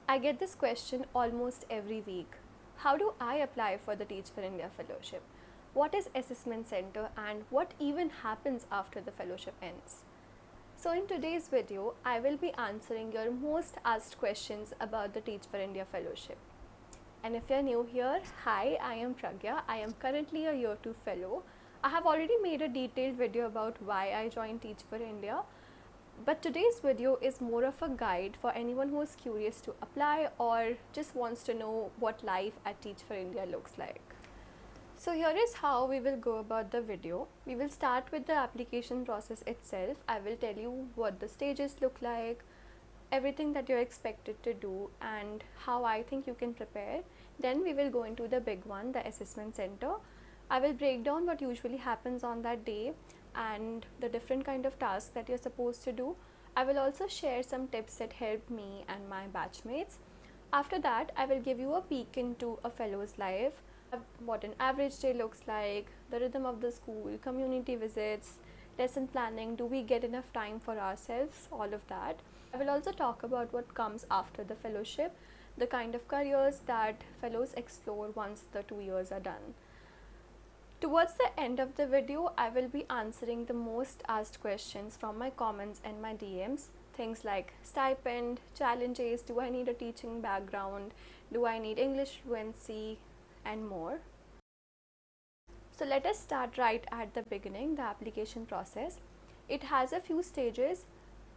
I get this question almost every week. How do I apply for the Teach for India Fellowship? What is Assessment Center and what even happens after the fellowship ends? So in today's video, I will be answering your most asked questions about the Teach for India Fellowship. And if you're new here, hi, I am Pragya. I am currently a Year 2 Fellow. I have already made a detailed video about why I joined Teach for India, but today's video is more of a guide for anyone who is curious to apply or just wants to know what life at Teach for India looks like. So here is how we will go about the video. We will start with the application process itself. I will tell you what the stages look like, everything that you're expected to do, and how I think you can prepare. Then we will go into the big one, the assessment center. I will break down what usually happens on that day and the different kind of tasks that you're supposed to do. I will also share some tips that helped me and my batchmates. After that, I will give you a peek into a fellow's life, what an average day looks like, the rhythm of the school, community visits, lesson planning, do we get enough time for ourselves, all of that. I will also talk about what comes after the fellowship, the kind of careers that fellows explore once the 2 years are done. Towards the end of the video, I will be answering the most asked questions from my comments and my DMs. Things like stipend, challenges, do I need a teaching background, do I need English fluency, and more. So let us start right at the beginning, the application process. It has a few stages.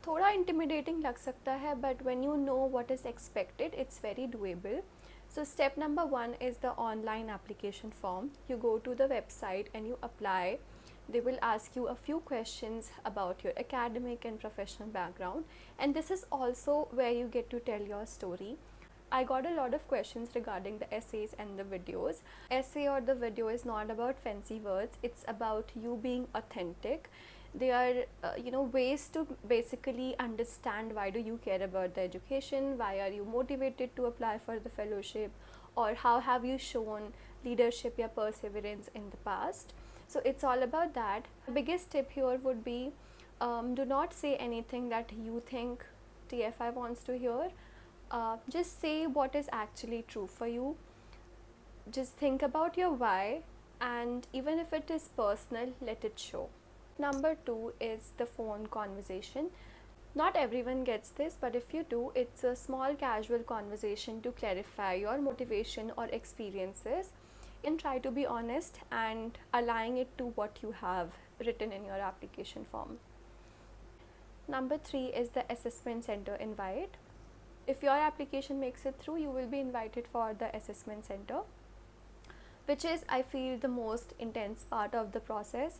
थोड़ा intimidating लग सकता है, but when you know what is expected, it's very doable. So step number 1 is the online application form. You go to the website and you apply. They will ask you a few questions about your academic and professional background, and this is also where you get to tell your story. I got a lot of questions regarding the essays and the videos. Essay or the video is not about fancy words, it's about you being authentic. They are ways to basically understand why do you care about the education, why are you motivated to apply for the fellowship, or how have you shown leadership or perseverance in the past. So it's all about that. The biggest tip here would be, do not say anything that you think TFI wants to hear. Just say what is actually true for you. Just think about your why, and even if it is personal, let it show. Number 2 is the phone conversation. Not everyone gets this, but if you do, it's a small casual conversation to clarify your motivation or experiences, and try to be honest and align it to what you have written in your application form. Number 3 is the assessment center invite. If your application makes it through, you will be invited for the assessment center, which is, I feel, the most intense part of the process.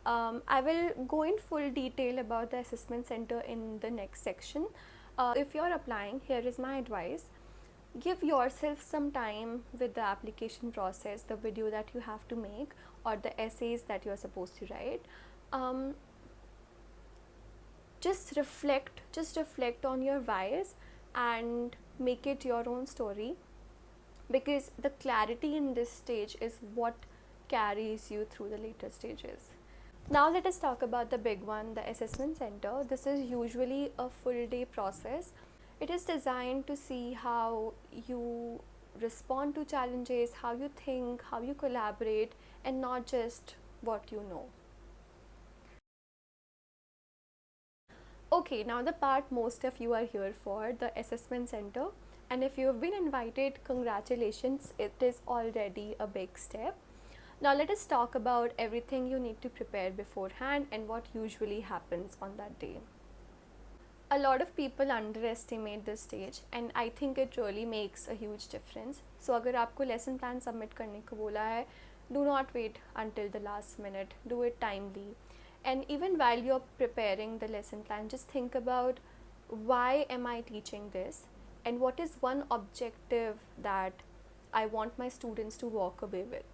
I will go in full detail about the assessment center in the next section. If you're applying, here is my advice. Give yourself some time with the application process, the video that you have to make, or the essays that you're supposed to write. Just reflect on your whys and make it your own story, because the clarity in this stage is what carries you through the later stages. Now let us talk about the big one, the assessment center. This is usually a full day process. It is designed to see how you respond to challenges, how you think, how you collaborate, and not just what you know. Okay, now the part most of you are here for, the assessment center. And if you have been invited, congratulations, it is already a big step. Now let us talk about everything you need to prepare beforehand and what usually happens on that day. A lot of people underestimate this stage, and I think it really makes a huge difference. So अगर आपको lesson plan submit करने को बोला है, do not wait until the last minute, do it timely. And even while you're preparing the lesson plan, just think about, why am I teaching this, and what is one objective that I want my students to walk away with.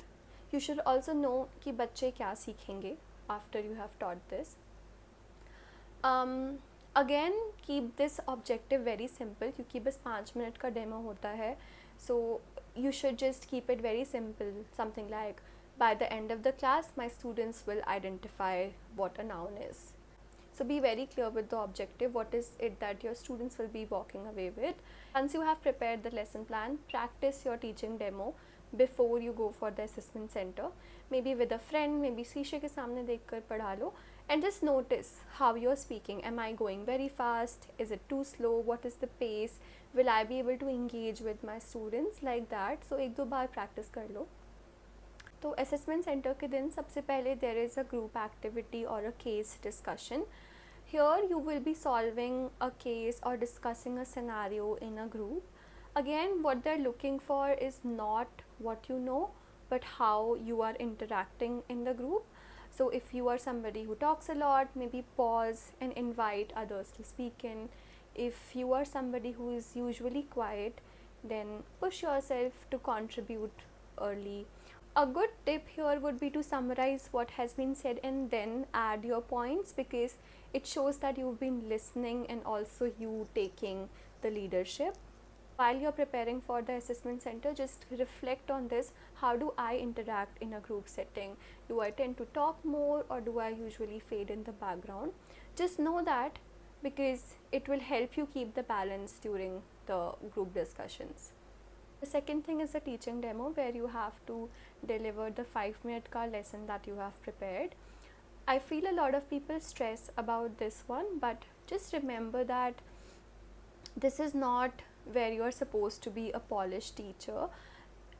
You should also know कि बच्चे क्या सीखेंगे after you have taught this. Again, keep this objective very simple, क्योंकि बस 5 minute का demo होता है. So you should just keep it very simple, something like, by the end of the class, my students will identify what a noun is. So be very clear with the objective. What is it that your students will be walking away with? Once you have prepared the lesson plan, practice your teaching demo before you go for the assessment center. Maybe with a friend, maybe शीशे के सामने देखकर पढ़ा लो, and just notice how you're speaking. Am I going very fast? Is it too slow? What is the pace? Will I be able to engage with my students like that? So एक दो बार practice कर लो. तो assessment centre के दिन सबसे पहले there is a group activity और a case discussion. Here you will be solving a case or discussing a scenario in a group. Again, what they're looking for is not what you know, but how you are interacting in the group. So if you are somebody who talks a lot, maybe pause and invite others to speak in. If you are somebody who is usually quiet, then push yourself to contribute early. A good tip here would be to summarize what has been said and then add your points, because it shows that you've been listening and also you taking the leadership. While you're preparing for the assessment center, just reflect on this. How do I interact in a group setting? Do I tend to talk more or do I usually fade in the background? Just know that, because it will help you keep the balance during the group discussions. The second thing is the teaching demo, where you have to deliver the 5-minute ka lesson that you have prepared. I feel a lot of people stress about this one, but just remember that this is not where you are supposed to be a polished teacher.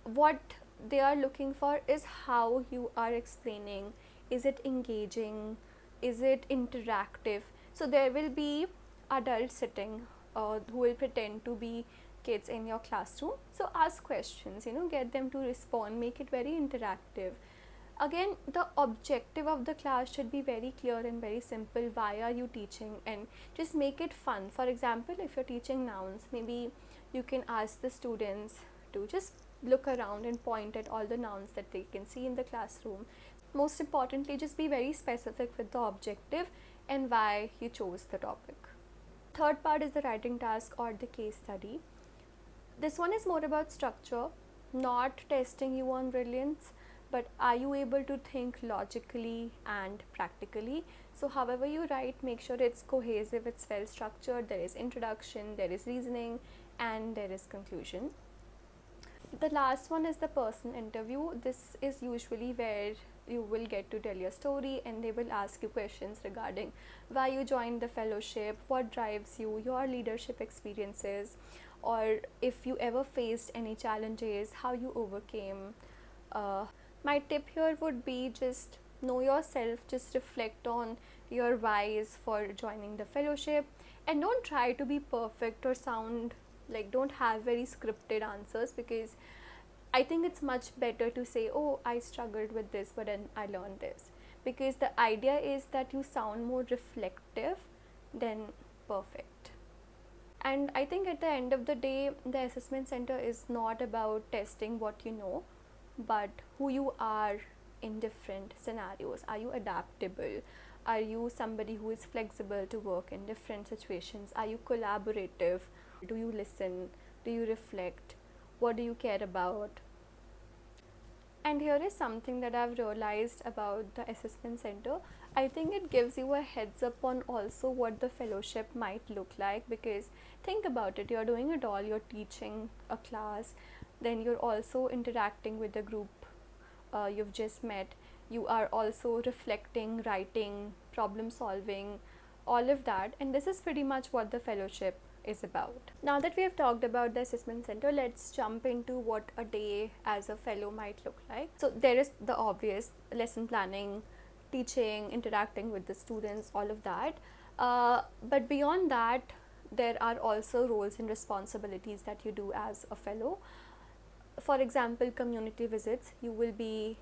What they are looking for is how you are explaining. Is it engaging? Is it interactive? So there will be adults sitting who will pretend to be kids in your classroom. So ask questions, get them to respond, make it very interactive. Again, the objective of the class should be very clear and very simple. Why are you teaching? And just make it fun. For example, if you're teaching nouns, maybe you can ask the students to just look around and point at all the nouns that they can see in the classroom. Most importantly, just be very specific with the objective and why you chose the topic. Third part is the writing task or the case study. This one is more about structure, not testing you on brilliance, but are you able to think logically and practically? So however you write, make sure it's cohesive, it's well structured, there is introduction, there is reasoning, and there is conclusion. The last one is the person interview. This is usually where you will get to tell your story and they will ask you questions regarding why you joined the fellowship, what drives you, your leadership experiences, or if you ever faced any challenges, how you overcame. My tip here would be just know yourself, just reflect on your whys for joining the fellowship, and don't try to be perfect or sound like, don't have very scripted answers, because I think it's much better to say, oh, I struggled with this but then I learned this, because the idea is that you sound more reflective than perfect. And I think at the end of the day, the assessment center is not about testing what you know, but who you are in different scenarios. Are you adaptable? Are you somebody who is flexible to work in different situations? Are you collaborative? Do you listen? Do you reflect? What do you care about? And here is something that I've realized about the assessment center. I think it gives you a heads up on also what the fellowship might look like, because think about it, you're doing it all, you're teaching a class, then you're also interacting with the group you've just met, you are also reflecting, writing, problem solving, all of that, and this is pretty much what the fellowship is about. Now that we have talked about the assessment center, let's jump into what a day as a fellow might look like. So there is the obvious lesson planning, teaching, interacting with the students, all of that, but beyond that there are also roles and responsibilities that you do as a fellow. For example, community visits, you will be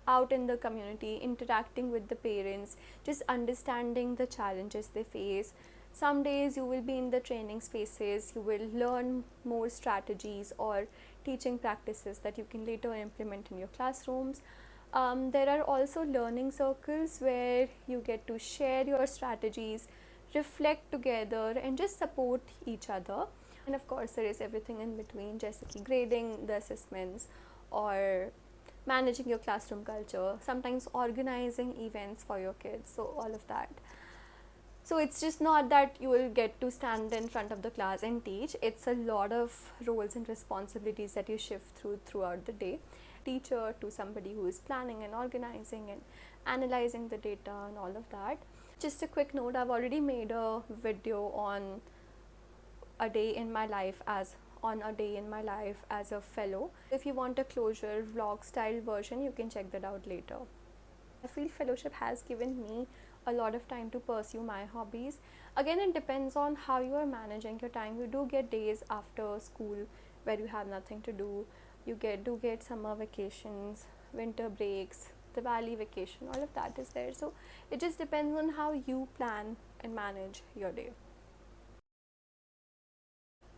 out in the community interacting with the parents, just understanding the challenges they face. Some days you will be in the training spaces, you will learn more strategies or teaching practices that you can later implement in your classrooms. There are also learning circles where you get to share your strategies, reflect together and just support each other. And of course there is everything in between, जैसे कि grading the assessments or managing your classroom culture, sometimes organizing events for your kids, so all of that. So it's just not that you will get to stand in front of the class and teach. It's a lot of roles and responsibilities that you shift throughout the day. Teacher to somebody who is planning and organizing and analyzing the data and all of that. Just a quick note, I've already made a video on a day in my life as a fellow. If you want a closure vlog style version, you can check that out later. I feel fellowship has given me a lot of time to pursue my hobbies. Again, it depends on how you are managing your time. You do get days after school where you have nothing to do. You do get summer vacations, winter breaks, the valley vacation, all of that is there. So it just depends on how you plan and manage your day.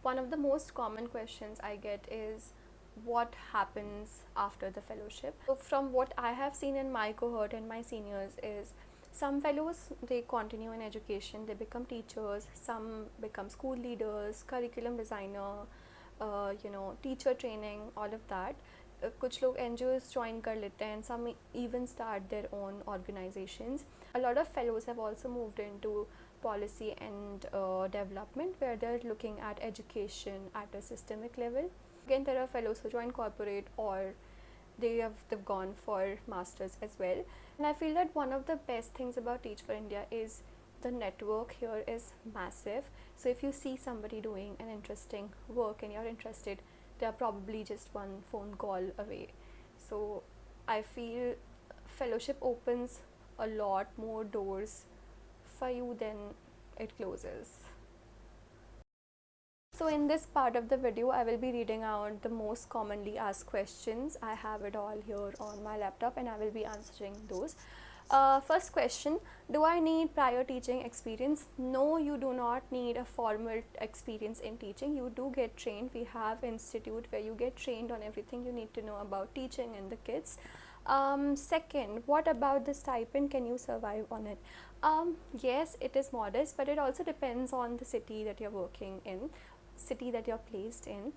One of the most common questions I get is what happens after the fellowship. So from what I have seen in my cohort and my seniors is some fellows, they continue in education, they become teachers, some become school leaders, curriculum designer, teacher training, all of that. कुछ लोग NGOs join कर लेते हैं, and some even start their own organizations. A lot of fellows have also moved into policy and development, where they're looking at education at a systemic level. Again, there are fellows who join corporate, or they've gone for masters as well. And I feel that one of the best things about Teach for India is the network here is massive. So if you see somebody doing an interesting work and you're interested, they are probably just one phone call away. So I feel fellowship opens a lot more doors for you than it closes. So in this part of the video, I will be reading out the most commonly asked questions. I have it all here on my laptop and I will be answering those. First question, do I need prior teaching experience? No, you do not need a formal experience in teaching. You do get trained. We have institute where you get trained on everything you need to know about teaching and the kids. Second, what about the stipend? Can you survive on it? Yes, it is modest, but it also depends on the city that you're working in, city that you're placed in.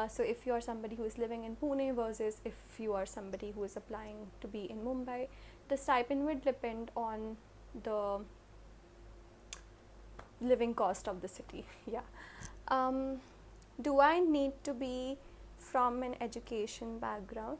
So if you are somebody who is living in Pune versus if you are somebody who is applying to be in Mumbai, the stipend would depend on the living cost of the city. Yeah. Do I need to be from an education background?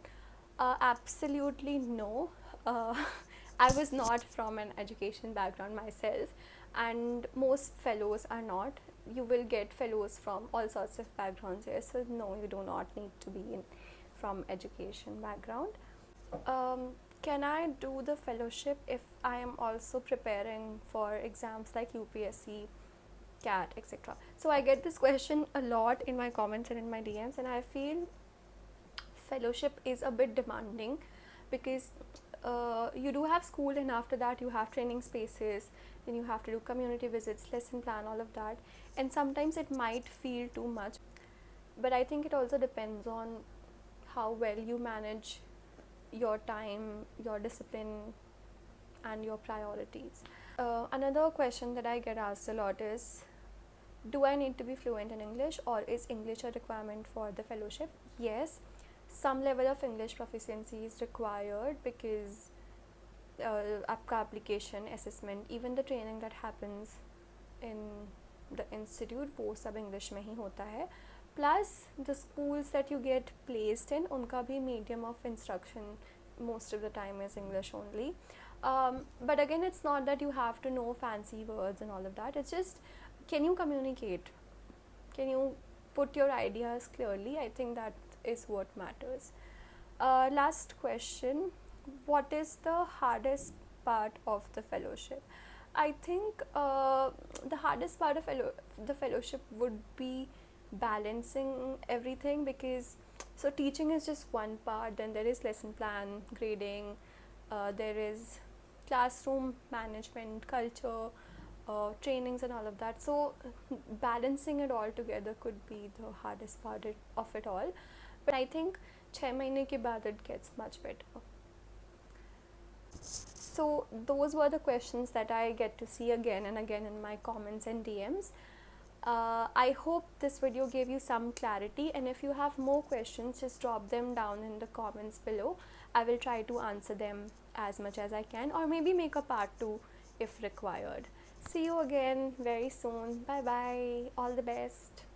Absolutely no. I was not from an education background myself, and most fellows are not. You will get fellows from all sorts of backgrounds here, so no, you do not need to be from education background. Can I do the fellowship if I am also preparing for exams like UPSC, CAT, etc.? So I get this question a lot in my comments and in my DMs, and I feel fellowship is a bit demanding because you do have school, and after that you have training spaces, then you have to do community visits, lesson plan, all of that, and sometimes it might feel too much. But I think it also depends on how well you manage your time, your discipline, and your priorities. Another question that I get asked a lot is, do I need to be fluent in English, or is English a requirement for the fellowship? Yes, some level of English proficiency is required because आपका application, assessment, even the training that happens in the institute, वो सब English में ही होता है. Plus the schools that you get placed in, उनका भी medium of instruction most of the time is English only. But again, it's not that you have to know fancy words and all of that. It's just, can you communicate? Can you put your ideas clearly? I think that is what matters. Last question, what is the hardest part of the fellowship? I think the hardest part of the fellowship would be balancing everything, because so teaching is just one part, then there is lesson plan, grading, there is classroom management, culture, trainings and all of that. So balancing it all together could be the hardest part of it all. But I think 6 महीने के बाद it gets much better. So those were the questions that I get to see again and again in my comments and DMs. I hope this video gave you some clarity, and if you have more questions, just drop them down in the comments below. I will try to answer them as much as I can, or maybe make a part 2 if required. See you again very soon. Bye bye. All the best.